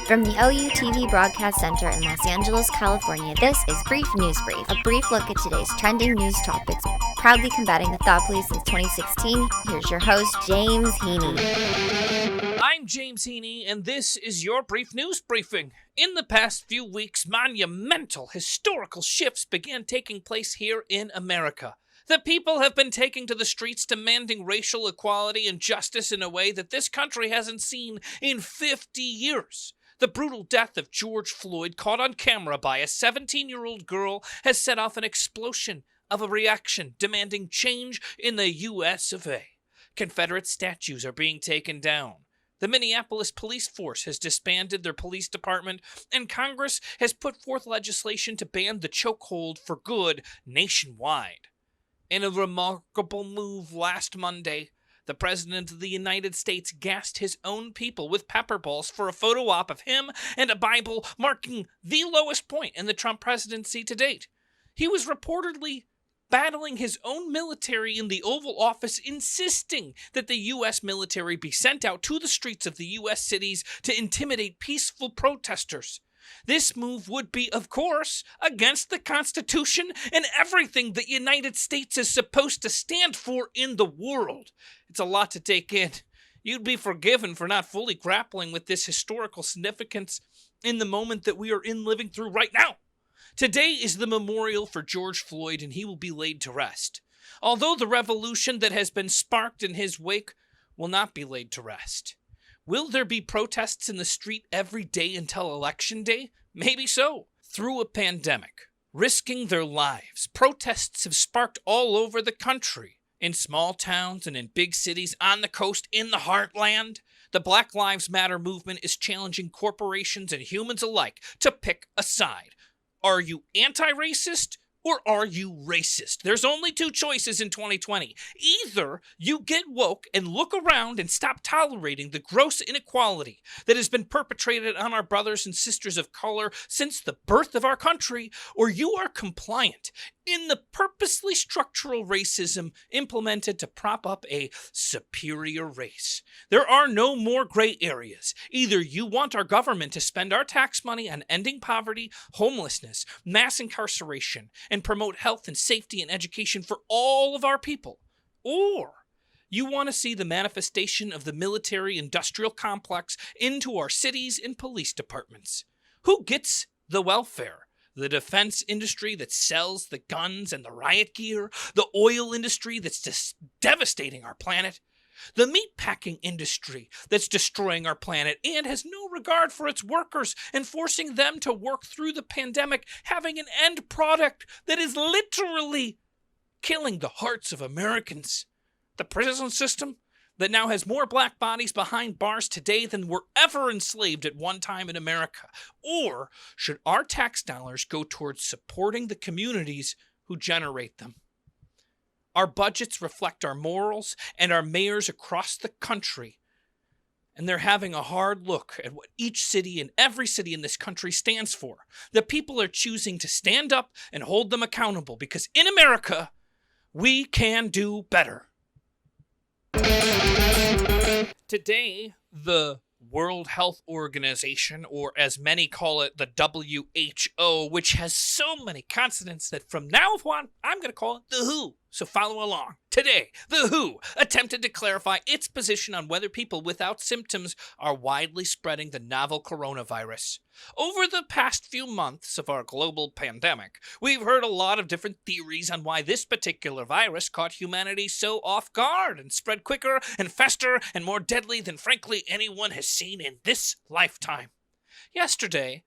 From the OUTV Broadcast Center in Los Angeles, California, this is Brief News Brief, a brief look at today's trending news topics. Proudly combating the thought police since 2016, here's your host, James Heaney. I'm James Heaney, and this is your Brief News Briefing. In the past few weeks, monumental historical shifts began taking place here in America. The people have been taking to the streets demanding racial equality and justice in a way that this country hasn't seen in 50 years. The brutal death of George Floyd, caught on camera by a 17-year-old girl, has set off an explosion of a reaction demanding change in the U.S. of A. Confederate statues are being taken down. The Minneapolis police force has disbanded their police department, and Congress has put forth legislation to ban the chokehold for good nationwide. In a remarkable move last Monday, the President of the United States gassed his own people with pepper balls for a photo op of him and a Bible, marking the lowest point in the Trump presidency to date. He was reportedly battling his own military in the Oval Office, insisting that the U.S. military be sent out to the streets of the U.S. cities to intimidate peaceful protesters. This move would be, of course, against the Constitution and everything the United States is supposed to stand for in the world. It's a lot to take in. You'd be forgiven for not fully grappling with this historical significance in the moment that we are living through right now. Today is the memorial for George Floyd, and he will be laid to rest. Although the revolution that has been sparked in his wake will not be laid to rest. Will there be protests in the street every day until Election Day? Maybe so. Through a pandemic, risking their lives, protests have sparked all over the country. In small towns and in big cities, on the coast, in the heartland. The Black Lives Matter movement is challenging corporations and humans alike to pick a side. Are you anti-racist? Or are you racist? There's only two choices in 2020. Either you get woke and look around and stop tolerating the gross inequality that has been perpetrated on our brothers and sisters of color since the birth of our country, or you are compliant in the purposely structural racism implemented to prop up a superior race. There are no more gray areas. Either you want our government to spend our tax money on ending poverty, homelessness, mass incarceration, and promote health and safety and education for all of our people, or you want to see the manifestation of the military-industrial complex into our cities and police departments. Who gets the welfare? The defense industry that sells the guns and the riot gear, the oil industry that's just devastating our planet, the meatpacking industry that's destroying our planet and has no regard for its workers and forcing them to work through the pandemic, having an end product that is literally killing the hearts of Americans. The prison system that now has more black bodies behind bars today than were ever enslaved at one time in America. Or should our tax dollars go towards supporting the communities who generate them? Our budgets reflect our morals and our mayors across the country. And they're having a hard look at what each city and every city in this country stands for. The people are choosing to stand up and hold them accountable because in America, we can do better. Today, the World Health Organization, or as many call it, the WHO, which has so many consonants that from now on, I'm going to call it the WHO. So follow along. Today, the WHO attempted to clarify its position on whether people without symptoms are widely spreading the novel coronavirus. Over the past few months of our global pandemic, we've heard a lot of different theories on why this particular virus caught humanity so off guard and spread quicker and faster and more deadly than frankly anyone has seen in this lifetime. Yesterday,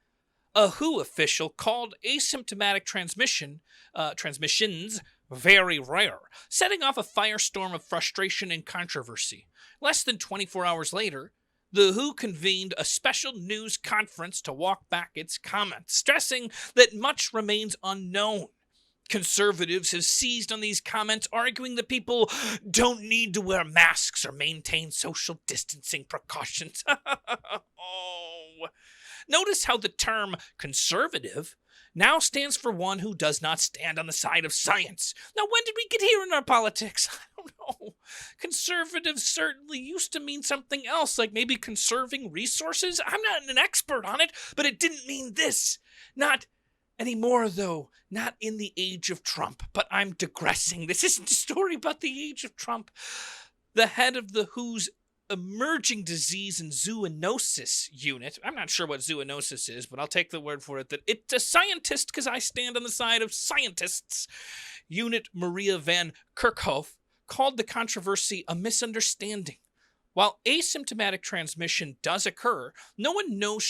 a WHO official called asymptomatic transmissions very rare, setting off a firestorm of frustration and controversy. Less than 24 hours later, the WHO convened a special news conference to walk back its comments, stressing that much remains unknown. Conservatives have seized on these comments, arguing that people don't need to wear masks or maintain social distancing precautions. Oh. Notice how the term conservative now stands for one who does not stand on the side of science. Now, when did we get here in our politics? I don't know. Conservative certainly used to mean something else, like maybe conserving resources. I'm not an expert on it, but it didn't mean this. Not anymore, though. Not in the age of Trump. But I'm digressing. This isn't a story about the age of Trump. The head of the WHO's Emerging Disease and Zoonosis Unit. I'm not sure what zoonosis is, but I'll take the word for it that it's a scientist because I stand on the side of scientists. Unit Maria Van Kerkhove called the controversy a misunderstanding. While asymptomatic transmission does occur, no one knows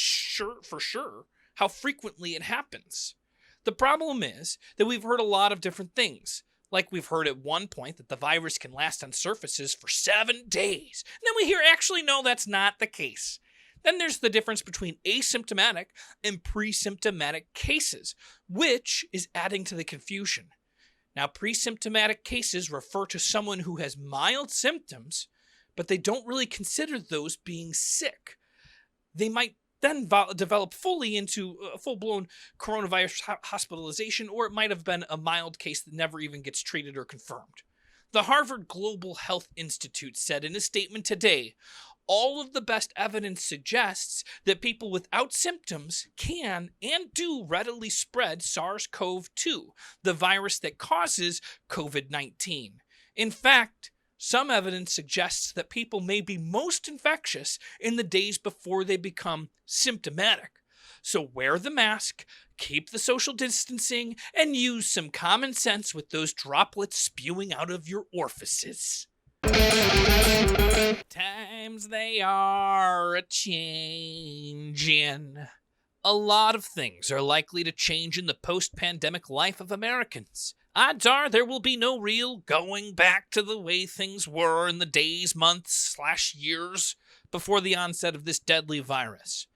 for sure how frequently it happens. The problem is that we've heard a lot of different things. Like we've heard at one point that the virus can last on surfaces for 7 days. And then we hear, actually, no, that's not the case. Then there's the difference between asymptomatic and pre-symptomatic cases, which is adding to the confusion. Now, pre-symptomatic cases refer to someone who has mild symptoms, but they don't really consider those being sick. They might then develop fully into a full-blown coronavirus hospitalization, or it might have been a mild case that never even gets treated or confirmed. The Harvard Global Health Institute said in a statement today, all of the best evidence suggests that people without symptoms can and do readily spread SARS-CoV-2, the virus that causes COVID-19. In fact, some evidence suggests that people may be most infectious in the days before they become symptomatic. So wear the mask, keep the social distancing, and use some common sense with those droplets spewing out of your orifices. Times they are a-changin'. A lot of things are likely to change in the post-pandemic life of Americans. Odds are there will be no real going back to the way things were in the days, months, / years before the onset of this deadly virus.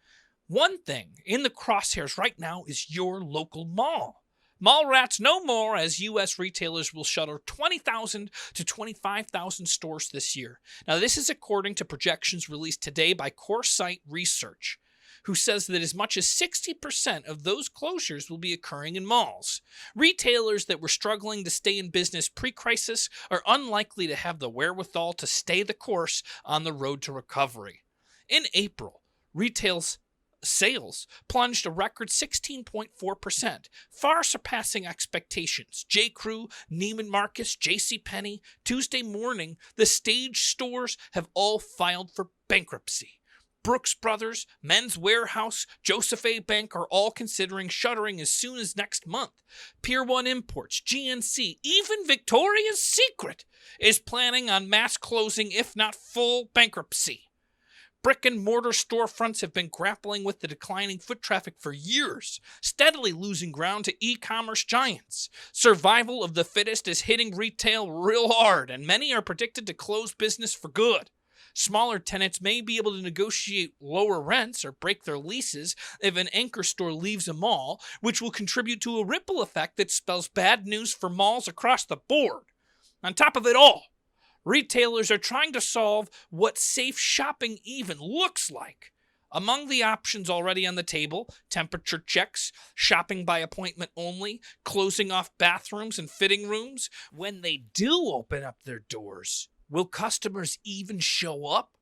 One thing in the crosshairs right now is your local mall. Mall rats no more, as U.S. retailers will shutter 20,000 to 25,000 stores this year. Now, this is according to projections released today by CoreSite Research, who says that as much as 60% of those closures will be occurring in malls. Retailers that were struggling to stay in business pre-crisis are unlikely to have the wherewithal to stay the course on the road to recovery. In April, retail's sales plunged a record 16.4%, far surpassing expectations. J.Crew, Neiman Marcus, JCPenney, Tuesday morning, the Stage stores have all filed for bankruptcy. Brooks Brothers, Men's Warehouse, Joseph A. Bank are all considering shuttering as soon as next month. Pier 1 Imports, GNC, even Victoria's Secret is planning on mass closing, if not full bankruptcy. Brick-and-mortar storefronts have been grappling with the declining foot traffic for years, steadily losing ground to e-commerce giants. Survival of the fittest is hitting retail real hard, and many are predicted to close business for good. Smaller tenants may be able to negotiate lower rents or break their leases if an anchor store leaves a mall, which will contribute to a ripple effect that spells bad news for malls across the board. On top of it all, retailers are trying to solve what safe shopping even looks like. Among the options already on the table, temperature checks, shopping by appointment only, closing off bathrooms and fitting rooms. When they do open up their doors, will customers even show up?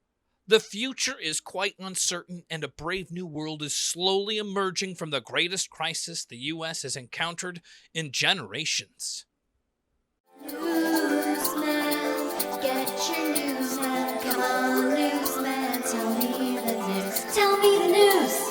The future is quite uncertain, and a brave new world is slowly emerging from the greatest crisis the U.S. has encountered in generations. Newsman, get your news now. Come on, newsman, tell me the news. Tell me the news.